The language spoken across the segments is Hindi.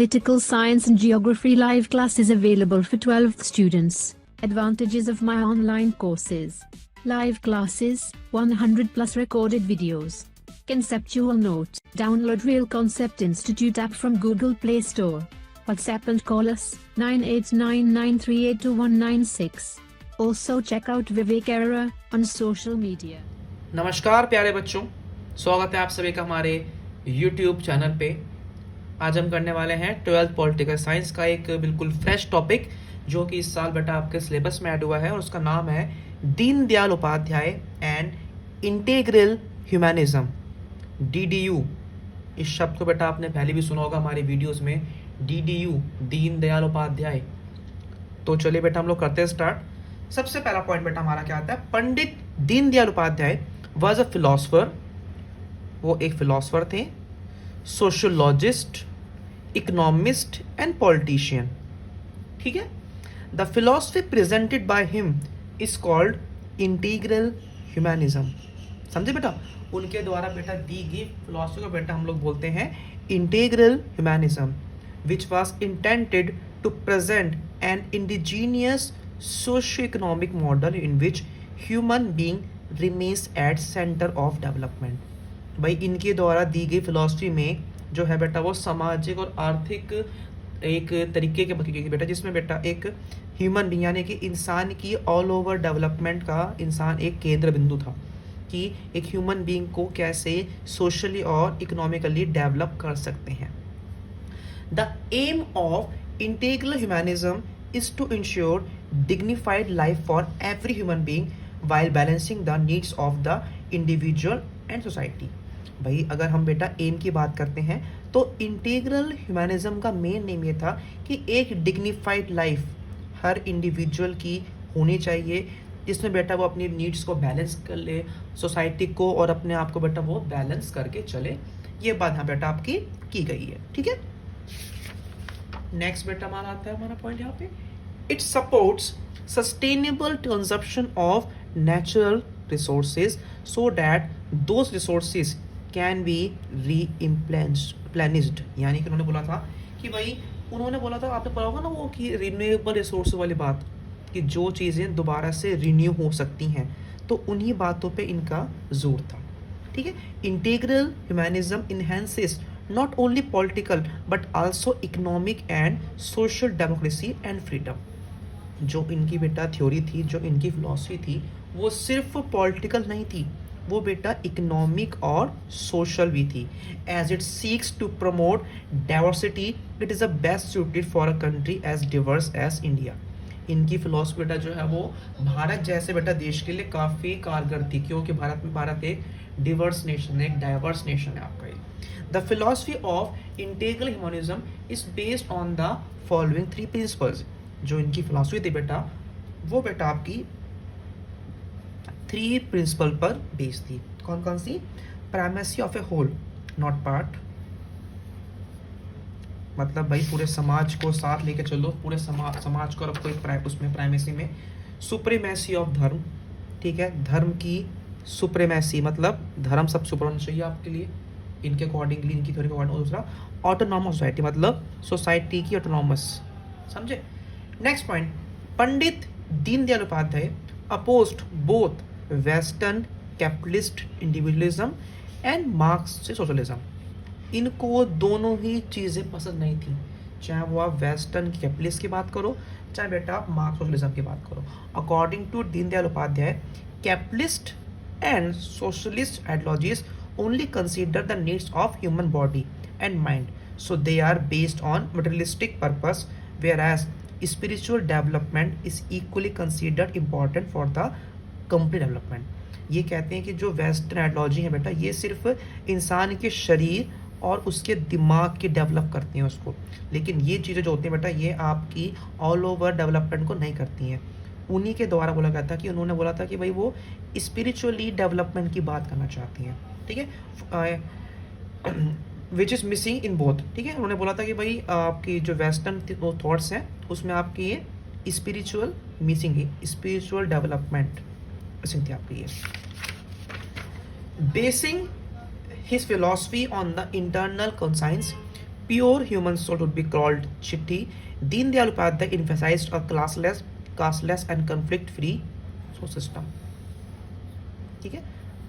Political Science and Geography live classes available for 12th students. Advantages of my online courses. Live classes, 100 plus recorded videos. Conceptual note. Download Real Concept Institute app from Google Play Store. WhatsApp and call us 9899382196. Also check out Vivek Era on social media. नमस्कार प्यारे बच्चों, स्वागत है आप सभी का हमारे YouTube चैनल पे। आज हम करने वाले हैं 12th पॉलिटिकल साइंस का एक बिल्कुल फ्रेश टॉपिक जो कि इस साल बेटा आपके सिलेबस में ऐड हुआ है और उसका नाम है Deendayal Upadhyay and integral humanism, DDU। इस शब्द को बेटा आपने पहले भी सुना होगा हमारी वीडियोस में, DDU, दीनदयाल उपाध्याय। तो चलिए बेटा हम लोग करते हैं स्टार्ट। सबसे पहला पॉइंट बेटा हमारा क्या आता है, Pandit Deendayal Upadhyaya was a philosopher. वो एक फिलोसफर थे, सोशियोलॉजिस्ट, इकोनॉमिस्ट एंड पॉलिटिशियन। ठीक है। The philosophy presented by him is called integral humanism. समझे बेटा, उनके द्वारा बेटा दी गई फिलोसफी को बेटा हम लोग बोलते हैं integral humanism, which was intended to present an indigenous socio-economic model in which human being remains at center of development। भाई इनके द्वारा दी गई फिलॉसफी में जो है बेटा वो सामाजिक और आर्थिक एक तरीके के बताई गई बेटा, जिसमें बेटा एक ह्यूमन बीइंग यानी कि इंसान की ऑल ओवर डेवलपमेंट का इंसान एक केंद्र बिंदु था कि एक ह्यूमन बीइंग को कैसे सोशली और इकोनॉमिकली डेवलप कर सकते हैं। The aim of integral humanism is to ensure dignified life for every human being while balancing the needs of the individual and society। भाई अगर हम बेटा एम की बात करते हैं तो इंटीग्रल ह्यूमैनिज्म का मेन नेम ये था कि एक डिग्निफाइड लाइफ हर इंडिविजुअल की होनी चाहिए, जिसमें बेटा वो अपनी नीड्स को बैलेंस कर ले, सोसाइटी को और अपने आप को बेटा वो बैलेंस करके चले। ये बात यहाँ बेटा आपकी की गई है। ठीक है। नेक्स्ट बेटा हमारा आता है हमारा पॉइंट यहाँ पे, it supports sustainable consumption of natural resources so that those resources can be replenished. यानी कि उन्होंने बोला था कि भाई उन्होंने बोला था, आपने पढ़ा होगा ना वो कि रिन्यूएबल रिसोर्स वाली बात, कि जो चीज़ें दोबारा से रिन्यू हो सकती हैं, तो उन्हीं बातों पे इनका जोर था। ठीक है। Integral humanism enhances not only political but also economic and social democracy and freedom। जो इनकी बेटा थ्योरी थी, जो इनकी फिलॉसफी थी, वो सिर्फ पॉलिटिकल नहीं थी, वो बेटा इकोनॉमिक और सोशल भी थी। As it seeks to promote diversity, it is the best suited for a country as diverse as India. इनकी फिलॉसफी बेटा जो है वो भारत जैसे बेटा देश के लिए काफ़ी कारगर थी, क्योंकि भारत एक डिवर्स नेशन है, एक डाइवर्स नेशन है आपका। The philosophy of integral humanism is based on the following three principles। जो इनकी फिलॉसफी थी बेटा वो बेटा आपकी 3 प्रिंसिपल पर बेस्ड थी। कौन कौन सी? Primacy of a whole not part, मतलब भाई पूरे समाज को साथ लेके चलो, पूरे समाज को रखो एक उसमें प्राइमेसी में। सुप्रीमेसी ऑफ धर्म, ठीक है, धर्म की सुप्रीमेसी, मतलब धर्म सबसे ऊपर होना चाहिए आपके लिए इनके अकॉर्डिंगली, इनकी थ्योरी के अकॉर्डिंग। दूसरा ऑटोनॉमस सोसाइटी, मतलब सोसाइटी की ऑटोनॉमस। समझे। Next point, Pandit Deendayal Upadhyay opposed both western capitalist individualism and Marxist socialism. इनको दोनों ही चीज़ें पसंद नहीं थी, चाहे वो आप वेस्टर्न कैपिटलिस्ट की बात करो, चाहे बेटा आप मार्क्स सोशलिज्म की बात करो। According to Deendayal Upadhyay, capitalist and socialist ideologies only consider the needs of human body and mind, so they are based on materialistic purpose, whereas spiritual development is equally considered important for the complete development। ये कहते हैं कि जो वेस्टर्न आइडियोलॉजी है बेटा ये सिर्फ इंसान के शरीर और उसके दिमाग की डेवलप करती हैं उसको, लेकिन ये चीज़ें जो होती हैं बेटा ये आपकी ऑल ओवर डेवलपमेंट को नहीं करती हैं। उन्हीं के द्वारा बोला गया था कि उन्होंने बोला था कि भाई वो स्पिरिचुअली डेवलपमेंट की बात करना चाहती हैं। ठीक है। Which is missing in both. ठीक है। उन्होंने बोला था कि भाई आपकी जो वेस्टर्न थॉट्स हैं उसमें आपकी ये स्पिरिचुअल मिसिंग है, स्पिरिचुअल डेवलपमेंट मिसिंग थी आपकी ये। Basin his philosophy on the internal conscience, pure human soul would be called Chitti. Deen Dayal Upadhyay emphasized a classless and conflict-free system. ठीक है,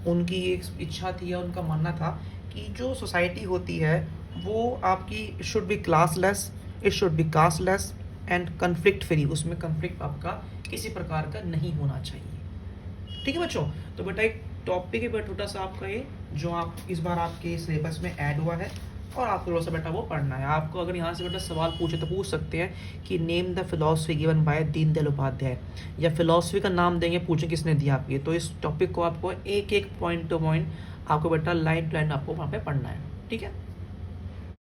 उनकी एक इच्छा थी या उनका मानना था कि जो सोसाइटी होती है वो आपकी should be classless, it should be casteless and conflict free, उसमें कन्फ्लिक्ट आपका किसी प्रकार का नहीं होना चाहिए। ठीक है बच्चों, तो बेटा एक टॉपिक है बेटा छोटा सा आपका ये, जो आप इस बार आपके सिलेबस में ऐड हुआ है और आपको थोड़ा सा बेटा वो पढ़ना है। आपको अगर यहाँ से बेटा सवाल पूछे तो पूछ सकते हैं कि name the philosophy given by Deendayal Upadhyay, या फिलॉसफी का नाम देंगे, पूछें किसने दिया आपको। तो इस टॉपिक को आपको एक एक पॉइंट टू पॉइंट आपको बेटा लाइन टू लाइन आपको वहाँ पे पढ़ना है। ठीक है,